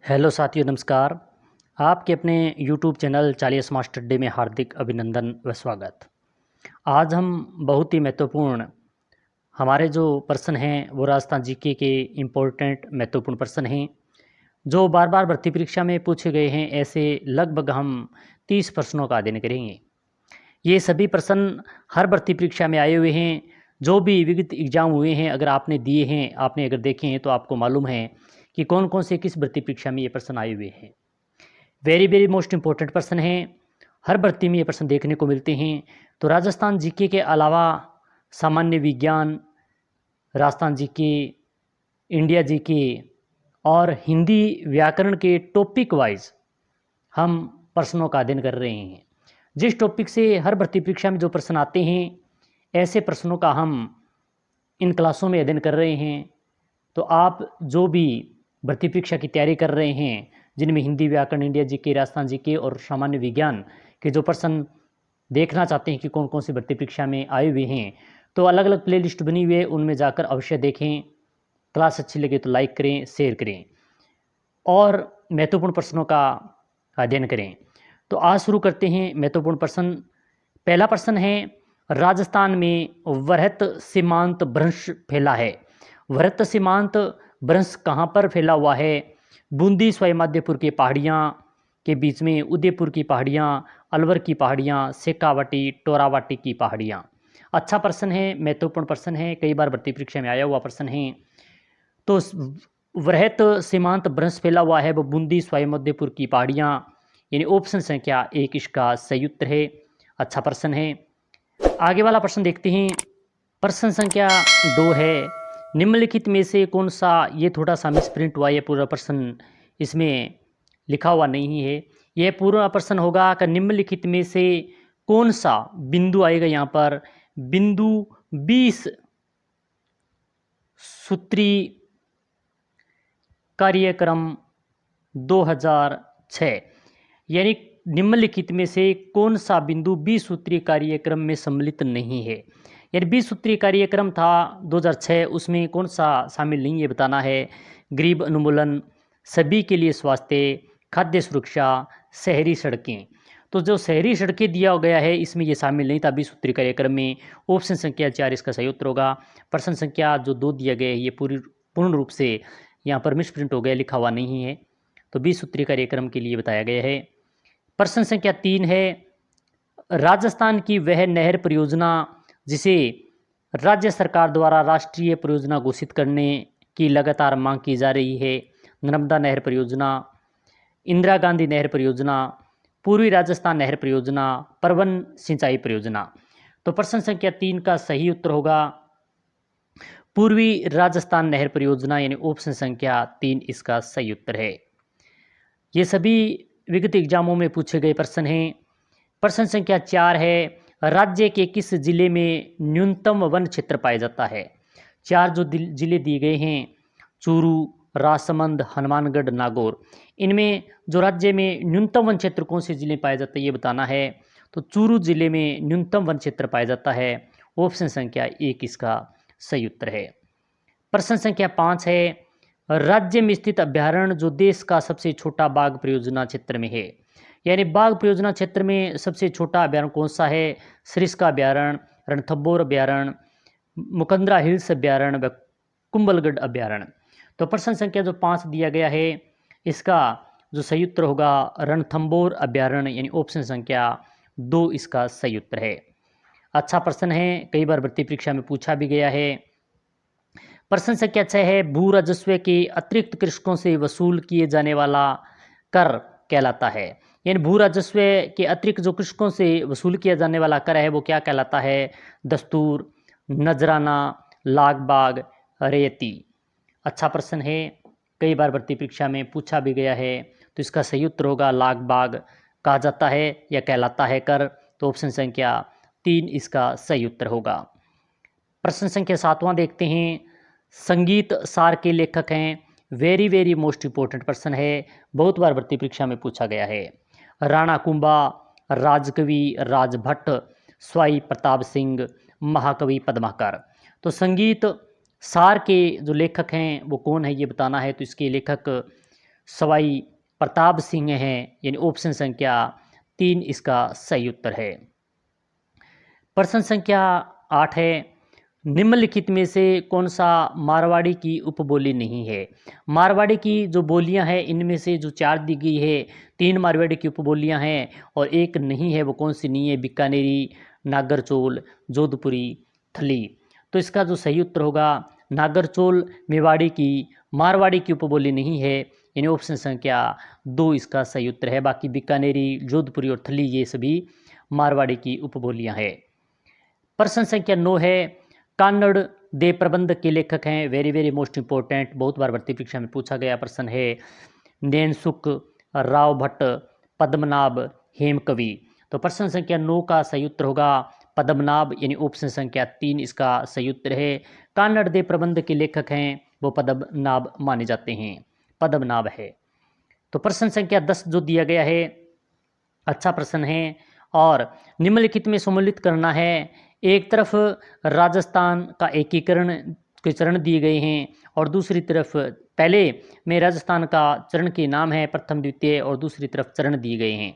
Hello साथियों, नमस्कार। आपके अपने यूट्यूब चैनल चालीस मास्टर डे में हार्दिक अभिनंदन व स्वागत। आज हम बहुत ही महत्वपूर्ण हमारे जो प्रश्न हैं वो राजस्थान जीके के इम्पोर्टेंट महत्वपूर्ण प्रश्न हैं जो बार बार भर्ती परीक्षा में पूछे गए हैं। ऐसे लगभग हम 30 प्रश्नों का अध्ययन करेंगे। ये सभी प्रश्न हर भर्ती परीक्षा में आए हुए हैं। जो भी विविध एग्जाम हुए हैं, अगर आपने दिए हैं, आपने अगर देखे हैं, तो आपको मालूम है कि कौन कौन से किस भर्ती परीक्षा में ये प्रश्न आए हुए हैं। वेरी वेरी मोस्ट इम्पोर्टेंट प्रश्न हैं। हर भर्ती में ये प्रश्न देखने को मिलते हैं। तो राजस्थान जीके के अलावा सामान्य विज्ञान, राजस्थान जीके, इंडिया जीके और हिंदी व्याकरण के टॉपिक वाइज हम प्रश्नों का अध्ययन कर रहे हैं। जिस टॉपिक से हर भर्ती परीक्षा में जो प्रश्न आते हैं, ऐसे प्रश्नों का हम इन क्लासों में अध्ययन कर रहे हैं। तो आप जो भी भर्ती परीक्षा की तैयारी कर रहे हैं, जिनमें हिंदी व्याकरण, इंडिया जीके, राजस्थान जीके और सामान्य विज्ञान के जो प्रश्न देखना चाहते हैं कि कौन कौन सी भर्ती परीक्षा में आए हुए हैं, तो अलग अलग प्लेलिस्ट बनी हुई है, उनमें जाकर अवश्य देखें। क्लास अच्छी लगे तो लाइक करें, शेयर करें और महत्वपूर्ण प्रश्नों का अध्ययन करें। तो आज शुरू करते हैं महत्वपूर्ण प्रश्न। पहला प्रश्न है, राजस्थान में वृहत सीमांत भ्रंश फैला है। वृहत सीमांत भ्रंश कहाँ पर फैला हुआ है? बूंदी स्वायमाध्यपुर की पहाड़ियाँ के बीच में, उदयपुर की पहाड़ियाँ, अलवर की पहाड़ियाँ, शेखावाटी, टोरावाटी की पहाड़ियाँ। अच्छा प्रश्न है, महत्वपूर्ण प्रश्न है, कई बार भर्ती परीक्षा में आया हुआ प्रश्न है। तो वृहत सीमांत भ्रंश फैला हुआ है वो बूंदी स्वायमाध्यपुर की पहाड़ियाँ, यानी ऑप्शन संख्या 1 इसका सही उत्तर है। अच्छा प्रश्न है। आगे वाला प्रश्न देखते हैं। प्रश्न संख्या 2 है, निम्नलिखित में से कौन सा, ये थोड़ा सा मिसप्रिंट हुआ, ये पूरा प्रश्न इसमें लिखा हुआ नहीं है। यह पूरा प्रश्न होगा कि निम्नलिखित में से कौन सा बिंदु आएगा यहाँ पर? बिंदु 20 सूत्री कार्यक्रम 2006, यानी निम्नलिखित में से कौन सा बिंदु 20 सूत्रीय कार्यक्रम में सम्मिलित नहीं है? यानी 20 सूत्रीय कार्यक्रम था 2006, उसमें कौन सा शामिल नहीं है बताना है। गरीब उन्मूलन, सभी के लिए स्वास्थ्य, खाद्य सुरक्षा, शहरी सड़कें। तो जो शहरी सड़कें दिया गया है इसमें ये शामिल नहीं था 20 सूत्रीय कार्यक्रम में। ऑप्शन संख्या 4 इसका सही उत्तर होगा। प्रश्न संख्या जो 2 दिया गया है ये पूर्ण रूप से यहाँ पर मिसप्रिंट हो गया, लिखा हुआ नहीं है। तो 20 सूत्रीय कार्यक्रम के लिए बताया गया है। प्रश्न संख्या 3 है, राजस्थान की वह नहर परियोजना जिसे राज्य सरकार द्वारा राष्ट्रीय परियोजना घोषित करने की लगातार मांग की जा रही है। नर्मदा नहर परियोजना, इंदिरा गांधी नहर परियोजना, पूर्वी राजस्थान नहर परियोजना, परवन सिंचाई परियोजना। तो प्रश्न संख्या 3 का सही उत्तर होगा पूर्वी राजस्थान नहर परियोजना, यानी ऑप्शन संख्या 3 इसका सही उत्तर है। ये सभी विगत एग्जामों में पूछे गए प्रश्न हैं। प्रश्न संख्या 4 है, राज्य के किस जिले में न्यूनतम वन क्षेत्र पाया जाता है? 4 जो जिले दिए गए हैं, चूरू, राजसमंद, हनुमानगढ़, नागौर, इनमें जो राज्य में न्यूनतम वन क्षेत्र कौन से जिले में पाया जाता है ये बताना है। तो चूरू जिले में न्यूनतम वन क्षेत्र पाया जाता है। ऑप्शन संख्या 1 इसका सही उत्तर है। प्रश्न संख्या 5 है, राज्य में स्थित अभ्यारण्य जो देश का सबसे छोटा बाघ परियोजना क्षेत्र में है, यानी बाघ परियोजना क्षेत्र में सबसे छोटा अभ्यारण्य कौन सा है? सरिस्का अभ्यारण्य, रणथंभौर अभ्यारण्य, मुकंदरा हिल्स अभ्यारण्य व कुंभलगढ़ अभ्यारण्य। तो प्रश्न संख्या जो 5 दिया गया है इसका जो सही उत्तर होगा रणथंभौर अभ्यारण्य, यानी ऑप्शन संख्या 2 इसका सही उत्तर है। अच्छा प्रश्न है, कई बार भर्ती परीक्षा में पूछा भी गया है। प्रश्न संख्या 6 है, भू राजस्व के अतिरिक्त कृषकों से वसूल किए जाने वाला कर कहलाता है। यानी भू राजस्व के अतिरिक्त जो कृषकों से वसूल किया जाने वाला कर है वो क्या कहलाता है? दस्तूर, नजराना, लाग बाग, रेती। अच्छा प्रश्न है, कई बार भर्ती परीक्षा में पूछा भी गया है। तो इसका सही उत्तर होगा लाग बाग कहा जाता है या कहलाता है कर। तो ऑप्शन संख्या 3 इसका सही उत्तर होगा। प्रश्न संख्या 7वां देखते हैं। संगीत सार के लेखक हैं, वेरी वेरी मोस्ट इंपॉर्टेंट प्रश्न है, बहुत बार भर्ती परीक्षा में पूछा गया है। राणा कुंभा, राजकवि राजभट्ट, स्वाई प्रताप सिंह, महाकवि पद्माकर। तो संगीत सार के जो लेखक हैं वो कौन है ये बताना है। तो इसके लेखक सवाई प्रताप सिंह हैं, यानी ऑप्शन संख्या 3 इसका सही उत्तर है। प्रश्न संख्या 8 है, निम्नलिखित में से कौन सा मारवाड़ी की उपबोली नहीं है। मारवाड़ी की जो बोलियां हैं इनमें से जो 4 दी गई है, 3 मारवाड़ी की उपबोलियां हैं और एक नहीं है, वो कौन सी नहीं है, बीकानेरी, नागरचोल, जोधपुरी, थली। तो इसका जो सही उत्तर होगा नागरचोल मेवाड़ी की मारवाड़ी की उपबोली नहीं है, यानी ऑप्शन संख्या 2 इसका सही उत्तर है। बाकी बीकानेरी, जोधपुरी और थली ये सभी मारवाड़ी की उपबोलियां हैं। प्रश्न संख्या 9 है, कान्नड़ दे प्रबंध के लेखक हैं, वेरी वेरी मोस्ट इंपॉर्टेंट, बहुत बार भर्ती परीक्षा में पूछा गया प्रश्न है, नैनसुख, राव भट्ट, पद्मनाभ, हेमकवि। तो प्रश्न संख्या 9 का सही उत्तर होगा पद्मनाभ, यानी ऑप्शन संख्या 3 इसका सही उत्तर है। कान्नड़ दे प्रबंध के लेखक हैं वो पद्मनाभ माने जाते हैं, पद्मनाभ है। तो प्रश्न संख्या 10 जो दिया गया है अच्छा प्रश्न है और निम्नलिखित में सम्मिलित करना है। एक तरफ राजस्थान का एकीकरण के चरण दिए गए हैं और दूसरी तरफ पहले में राजस्थान का चरण के नाम है प्रथम, द्वितीय और दूसरी तरफ चरण दिए गए हैं।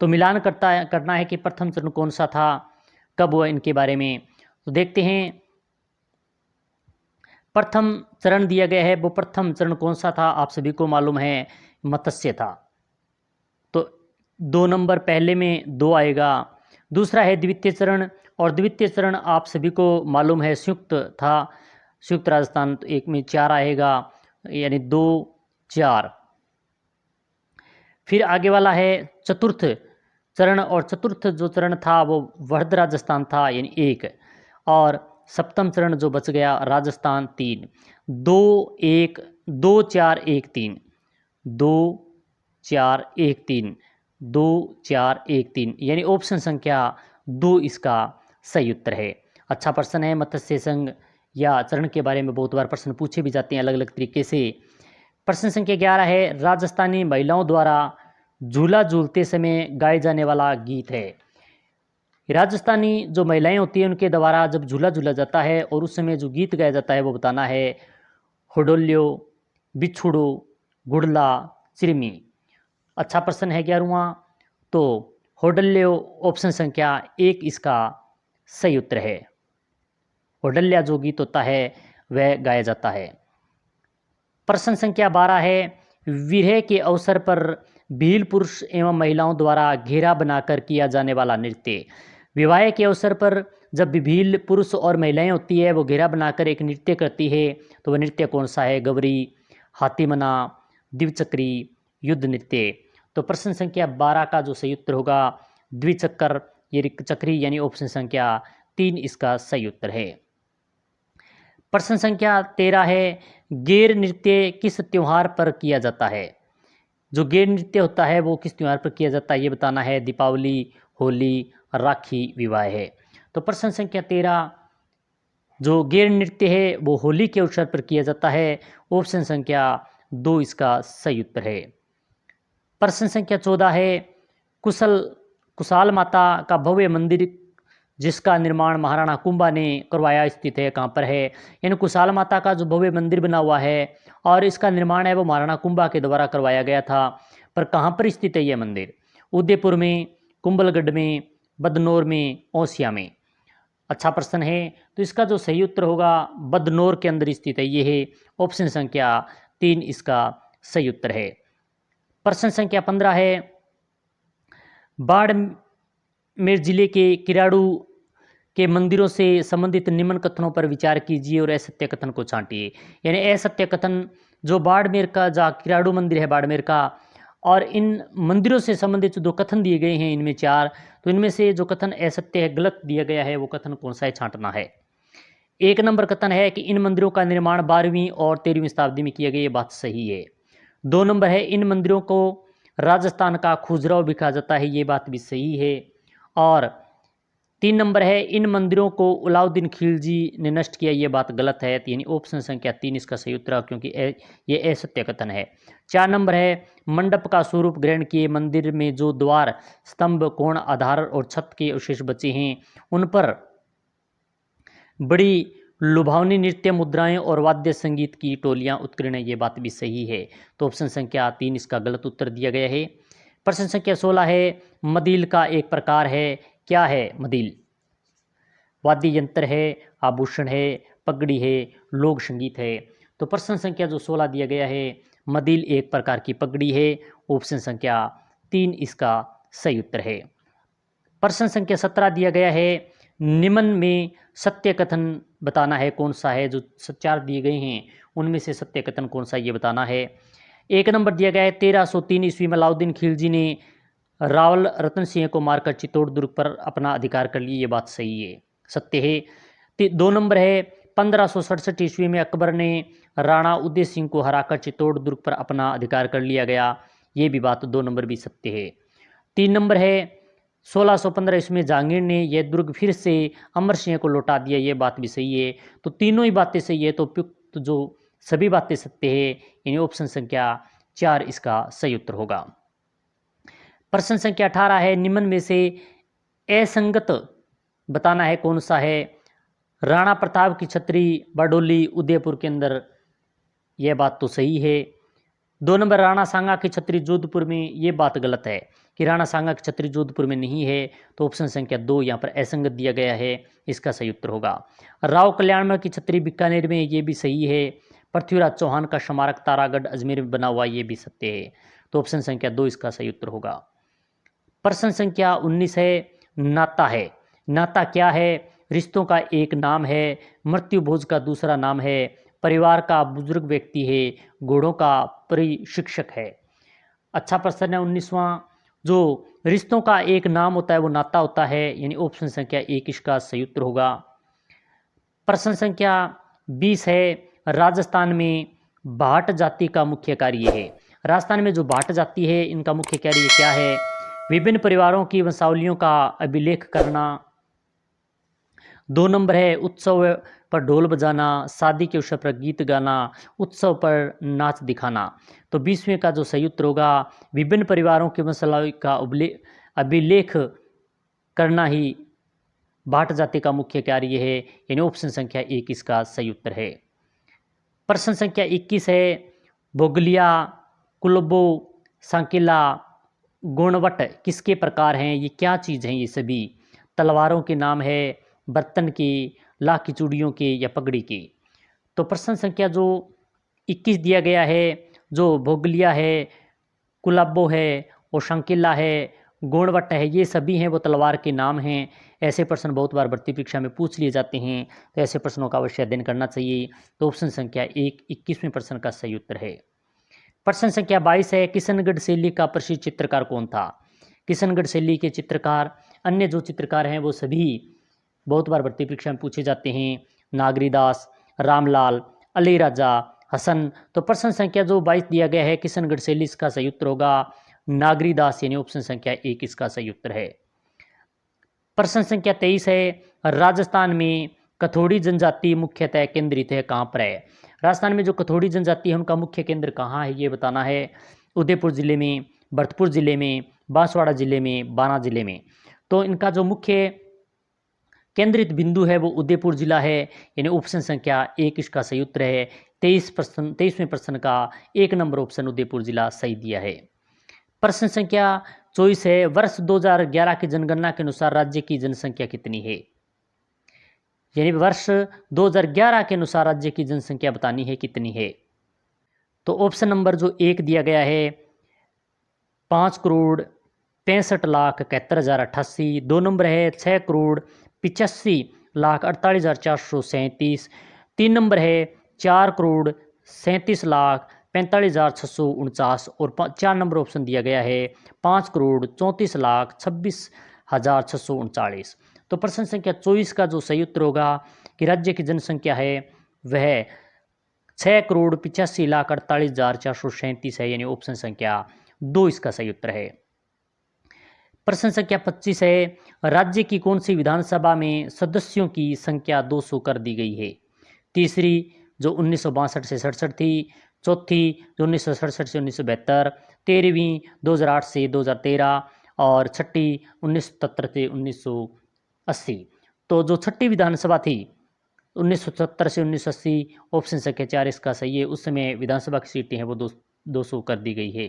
तो मिलान करना है कि प्रथम चरण कौन सा था, कब हुआ, इनके बारे में। तो देखते हैं, प्रथम चरण दिया गया है, वो प्रथम चरण कौन सा था आप सभी को मालूम है, मत्स्य था। तो 2 नंबर पहले में 2 आएगा। दूसरा है द्वितीय चरण और द्वितीय चरण आप सभी को मालूम है संयुक्त था, संयुक्त राजस्थान, तो 1 में 4 आएगा, यानी 2 4। फिर आगे वाला है चतुर्थ चरण और चतुर्थ जो चरण था वो वर्ध राजस्थान था, यानी 1। और सप्तम चरण जो बच गया राजस्थान 3। 2 1 2 4 1 3 2 4 1 3 2 4 1 3, यानी ऑप्शन संख्या 2 इसका सही उत्तर है। अच्छा प्रश्न है, मत्स्य संघ या चरण के बारे में बहुत बार प्रश्न पूछे भी जाते हैं अलग अलग तरीके से। प्रश्न संख्या 11 है, राजस्थानी महिलाओं द्वारा झूला झूलते समय गाए जाने वाला गीत है। राजस्थानी जो महिलाएं होती हैं उनके द्वारा जब झूला झूला जाता है और उस समय जो गीत गाया जाता है वो बताना है, होडोल्यो, बिछुड़ो, गुड़ला, चिरमी। अच्छा प्रश्न है 11वां, तो होडल्यो ऑप्शन संख्या 1 इसका सही उत्तर है। होडल्या जो गीत होता है वह गाया जाता है। प्रश्न संख्या 12 है, विरह के अवसर पर भील पुरुष एवं महिलाओं द्वारा घेरा बनाकर किया जाने वाला नृत्य। विवाह के अवसर पर जब भील पुरुष और महिलाएं होती है वो घेरा बनाकर एक नृत्य करती है, तो वह नृत्य कौन सा है, गवरी, हाथीमना, द्विचक्री, युद्ध नृत्य। तो प्रश्न संख्या 12 का जो सही उत्तर होगा द्विचक्र, ये चक्री, यानी ऑप्शन संख्या 3 इसका सही उत्तर है। प्रश्न संख्या 13 है, गेर नृत्य किस त्योहार पर किया जाता है। जो गेर नृत्य होता है वो किस त्योहार पर किया जाता है ये बताना है, दीपावली, होली, राखी, विवाह है। तो प्रश्न संख्या 13 जो गेर नृत्य है वो होली के अवसर पर किया जाता है, ऑप्शन संख्या 2 इसका सही उत्तर है। प्रश्न संख्या 14 है, कुशाल माता का भव्य मंदिर जिसका निर्माण महाराणा कुंभा ने करवाया स्थित है कहाँ पर है, यानी कुशाल माता का जो भव्य मंदिर बना हुआ है और इसका निर्माण है वो महाराणा कुंभा के द्वारा करवाया गया था, पर कहाँ पर स्थित है यह मंदिर, उदयपुर में, कुंभलगढ़ में, बदनौर में, ओसिया में। अच्छा प्रश्न है, तो इसका जो सही उत्तर होगा बदनौर के अंदर स्थित है, ये है ऑप्शन संख्या 3 इसका सही उत्तर है। प्रश्न संख्या 15 है, बाड़मेर जिले के किराड़ू के मंदिरों से संबंधित निम्न कथनों पर विचार कीजिए और असत्य कथन को छांटिए। यानी असत्य कथन जो बाड़मेर का जहाँ किराड़ू मंदिर है बाड़मेर का, और इन मंदिरों से संबंधित जो कथन दिए गए हैं इनमें 4, तो इनमें से जो कथन असत्य है, गलत दिया गया है, वो कथन कौन सा है, छांटना है। 1 नंबर कथन है कि इन मंदिरों का निर्माण 12वीं और 13वीं शताब्दी में किया गया, ये बात सही है। 2 नंबर है, इन मंदिरों को राजस्थान का खुजराहो भी कहा जाता है, ये बात भी सही है। और 3 नंबर है, इन मंदिरों को अलाउद्दीन खिलजी ने नष्ट किया, ये बात गलत है, यानी ऑप्शन संख्या 3 इसका सही उत्तर, क्योंकि ये असत्य कथन है। 4 नंबर है, मंडप का स्वरूप ग्रहण किए मंदिर में जो द्वार, स्तंभ, कोण, आधार और छत के अवशेष बचे हैं उन पर बड़ी लुभावनी नृत्य मुद्राएं और वाद्य संगीत की टोलियां उत्कीर्ण है, ये बात भी सही है। तो ऑप्शन संख्या 3 इसका गलत उत्तर दिया गया है। प्रश्न संख्या 16 है, मदील का एक प्रकार है, क्या है मदील? वाद्य यंत्र है, आभूषण है, पगड़ी है, लोक संगीत है। तो प्रश्न संख्या जो 16 दिया गया है, मदील एक प्रकार की पगड़ी है। ऑप्शन संख्या 3 इसका सही उत्तर है। प्रश्न संख्या 17 दिया गया है, निम्न में सत्य कथन बताना है, कौन सा है? जो 4 दिए गए हैं उनमें से सत्य कथन कौन सा, ये बताना है। एक नंबर दिया गया है, 1303 ईस्वी में अलाउद्दीन खिलजी ने रावल रतन सिंह को मारकर चित्तौड़ दुर्ग पर अपना अधिकार कर लिया, ये बात सही है, सत्य है। 2 नंबर है, 1567 ईस्वी में अकबर ने राणा उदय सिंह को हराकर चित्तौड़ दुर्ग पर अपना अधिकार कर लिया गया, ये भी बात 2 नंबर भी सत्य है। 3 नंबर है, 1615 ईस्वी में जहांगीर ने यह दुर्ग फिर से अमर सिंह को लौटा दिया, ये बात भी सही है। तो तीनों ही बातें सही है, तो उपयुक्त जो सभी बातें सत्य है, यानी ऑप्शन संख्या 4 इसका सही उत्तर होगा। प्रश्न संख्या 18 है, निम्न में से असंगत बताना है, कौन सा है? राणा प्रताप की छतरी बारडोली उदयपुर के अंदर, यह बात तो सही है। 2 नंबर, राणा सांगा की छतरी जोधपुर में, ये बात गलत है कि राणा सांगा की छतरी जोधपुर में नहीं है। तो ऑप्शन संख्या 2 यहाँ पर असंगत दिया गया है, इसका सही उत्तर होगा। राव कल्याणमल की छतरी बीकानेर में, ये भी सही है। पृथ्वीराज चौहान का स्मारक तारागढ़ अजमेर में बना हुआ, ये भी सत्य है। तो ऑप्शन संख्या 2 इसका सही उत्तर होगा। प्रश्न संख्या 19 है, नाता है, नाता क्या है? रिश्तों का एक नाम है, मृत्यु भोज का दूसरा नाम है, परिवार का बुजुर्ग व्यक्ति है, घोड़ों का प्रशिक्षक है। अच्छा प्रश्न है 19वां, जो रिश्तों का एक नाम होता है वो नाता होता है, यानी ऑप्शन संख्या 1 इसका सही उत्तर होगा। प्रश्न संख्या 20 है, राजस्थान में भाट जाति का मुख्य कार्य है। राजस्थान में जो भाट जाति है इनका मुख्य कार्य क्या है? विभिन्न परिवारों की वंशावलियों का अभिलेख करना। 2 नंबर है, उत्सव पर ढोल बजाना, शादी के अवसर पर गीत गाना, उत्सव पर नाच दिखाना। तो 20वें का जो सही उत्तर होगा, विभिन्न परिवारों की वंशावली का अभिलेख करना ही भाट जाति का मुख्य कार्य है, यानी ऑप्शन संख्या 1 इसका सही उत्तर है। प्रश्न संख्या 21 है, भोगलिया, कुलबो, सांकेला, गोणवट किसके प्रकार हैं? ये क्या चीज़ हैं? ये सभी तलवारों के नाम है, बर्तन की, लाख की चूड़ियों के, या पगड़ी की। तो प्रश्न संख्या जो 21 दिया गया है, जो भोगलिया है, कुलाबो है और शंकिला है, गोणवट है, ये सभी हैं वो तलवार के नाम हैं। ऐसे प्रश्न बहुत बार भर्ती परीक्षा में पूछ लिए जाते हैं, तो ऐसे प्रश्नों का अवश्य अध्ययन करना चाहिए। तो ऑप्शन संख्या 1 21वें प्रश्न का सही उत्तर है। प्रश्न संख्या 22 है, किशनगढ़ शैली का प्रसिद्ध चित्रकार कौन था? किशनगढ़ शैली के चित्रकार, अन्य जो चित्रकार हैं वो सभी बहुत बार भर्ती परीक्षा में पूछे जाते हैं, नागरीदास, रामलाल, अली राजा, हसन। तो प्रश्न संख्या जो 22 दिया गया है, किशनगढ़ शैली, इसका सही उत्तर होगा नागरीदास, यानी ऑप्शन संख्या 1 इसका सही उत्तर है। प्रश्न संख्या 23 है, राजस्थान में कथोड़ी जनजाति मुख्यतः केंद्रित है कहाँ पर है? राजस्थान में जो कथोड़ी जनजाति है उनका मुख्य केंद्र कहाँ है, ये बताना है। उदयपुर जिले में, भरतपुर जिले में, बांसवाड़ा जिले में, बाना जिले में। तो इनका जो मुख्य केंद्रित बिंदु है वो उदयपुर जिला है, यानी ऑप्शन संख्या 1 इसका सही उत्तर है। 23वें प्रश्न का 1 नंबर ऑप्शन उदयपुर जिला सही दिया है। प्रश्न संख्या 24 है, वर्ष 2011 की जनगणना के अनुसार राज्य की जनसंख्या कितनी है? यानी वर्ष 2011 के अनुसार राज्य की जनसंख्या बतानी है कितनी है। तो ऑप्शन नंबर जो 1 दिया गया है, 5,65,71,088। 2 नंबर है 6,85,48,437। 3 नंबर है 4,37,45,4649 और 4 नंबर ऑप्शन दिया गया है 5,34,26,639। तो प्रश्न संख्या 24 का जो सही उत्तर होगा कि राज्य की जनसंख्या है वह 6,85,48,437 है, यानी ऑप्शन संख्या 2 इसका सही उत्तर है। प्रश्न संख्या 25 है, राज्य की कौन सी विधानसभा में सदस्यों की संख्या 200 कर दी गई है? तीसरी जो 1962 से 67 थी, चौथी जो 1967 से 1972, 13वीं 2008 से 2013 और छठी 1977 से 1980। तो जो छठी विधानसभा थी 1970 से 1980 ऑप्शन संख्या 4 इसका सही है। उस समय विधानसभा की सीटें हैं वो 200 कर दी गई है।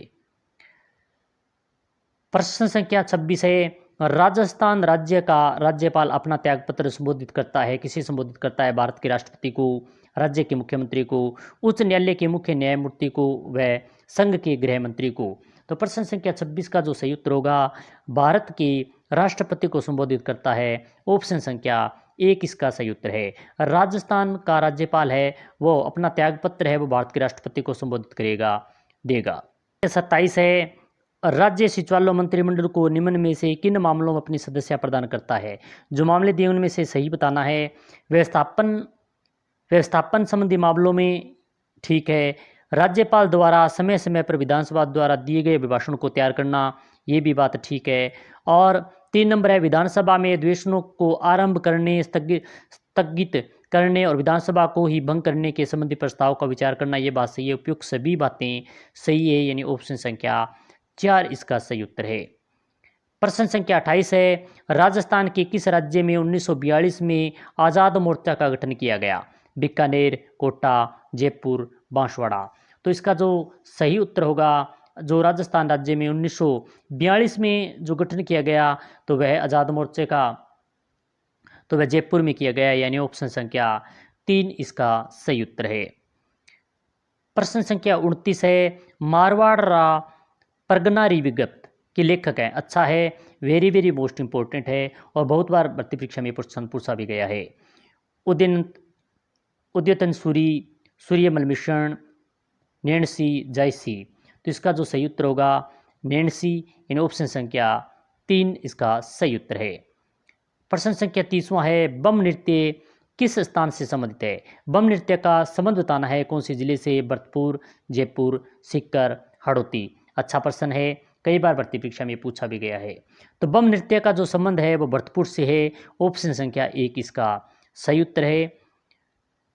प्रश्न संख्या 26 है, राजस्थान राज्य का राज्यपाल अपना त्यागपत्र संबोधित करता है, किसे संबोधित करता है? भारत के राष्ट्रपति को, राज्य के मुख्यमंत्री को, उच्च न्यायालय के मुख्य न्यायमूर्ति को व संघ के गृह मंत्री को। तो प्रश्न संख्या 26 का जो सही उत्तर होगा, भारत के राष्ट्रपति को संबोधित करता है। ऑप्शन संख्या 1 इसका सही उत्तर है। राजस्थान का राज्यपाल है वो अपना त्यागपत्र है वो भारत के राष्ट्रपति को संबोधित करेगा, देगा। 27 है, राज्य सचिवालय मंत्रिमंडल को निम्न में से किन मामलों में अपनी सदस्यता प्रदान करता है? जो मामले दिए उनमें से सही बताना है। व्यवस्थापन संबंधी मामलों में ठीक है। राज्यपाल द्वारा समय समय पर विधानसभा द्वारा दिए गए अभिभाषण को तैयार करना, ये भी बात ठीक है। और 3 नंबर है, विधानसभा में अधिवेशनों को आरंभ करने, स्थगित करने और विधानसभा को ही भंग करने के संबंधी प्रस्ताव का विचार करना, ये बात सही है। उपयुक्त सभी बातें सही है, यानी ऑप्शन संख्या 4 इसका सही उत्तर है। प्रश्न संख्या 28 है, राजस्थान के किस राज्य में 1942 में आज़ाद मोर्चा का गठन किया गया? बीकानेर, कोटा, जयपुर, बांसवाड़ा। तो इसका जो सही उत्तर होगा, जो राजस्थान राज्य में 1942 में जो गठन किया गया तो वह आज़ाद मोर्चे का, तो वह जयपुर में किया गया, यानी ऑप्शन संख्या 3 इसका सही उत्तर है। प्रश्न संख्या 29 है, मारवाड़ परगना विज्ञप्ति के लेखक हैं। अच्छा है, वेरी वेरी मोस्ट इंपॉर्टेंट है और बहुत बार भर्ती परीक्षा में प्रश्न पूछा भी गया है। उद्यतन सूरी, सूर्यमल मिश्रण, नैन्सी जायसी। तो इसका जो सही उत्तर होगा नैन्सी, इन ऑप्शन संख्या 3 इसका सही उत्तर है। प्रश्न संख्या 30वां है, बम नृत्य किस स्थान से संबंधित है? बम नृत्य का संबंध बताना है, कौन से जिले से? भरतपुर, जयपुर, सीकर, हड़ौती। अच्छा प्रश्न है, कई बार भर्ती परीक्षा में पूछा भी गया है। तो बम नृत्य का जो संबंध है वो भरतपुर से है, ऑप्शन संख्या 1 इसका सही उत्तर है।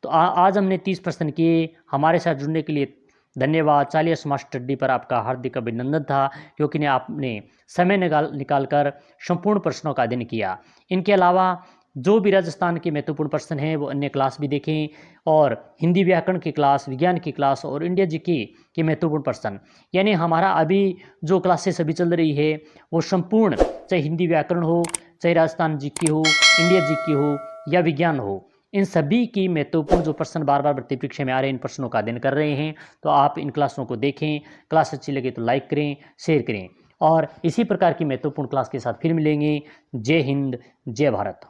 तो आज हमने 30 प्रश्न किए। हमारे साथ जुड़ने के लिए धन्यवाद। चालिया स्मार्ट स्टडी पर आपका हार्दिक अभिनंदन था, क्योंकि आपने समय निकाल कर संपूर्ण प्रश्नों का अध्ययन किया। इनके अलावा जो भी राजस्थान के महत्वपूर्ण प्रश्न हैं वो अन्य क्लास भी देखें, और हिंदी व्याकरण की क्लास, विज्ञान की क्लास और इंडिया जीके के महत्वपूर्ण प्रश्न, यानी हमारा अभी जो क्लासेस अभी चल रही है वो संपूर्ण, चाहे हिंदी व्याकरण हो, चाहे राजस्थान जीके हो, इंडिया जीके हो या विज्ञान हो, इन सभी की महत्वपूर्ण जो प्रश्न बार बार भर्ती परीक्षा में आ रहे हैं, इन प्रश्नों का अध्ययन कर रहे हैं। तो आप इन क्लासों को देखें। क्लास अच्छी लगे तो लाइक करें, शेयर करें, और इसी प्रकार की महत्वपूर्ण क्लास के साथ फिर मिलेंगे। जय हिंद, जय भारत।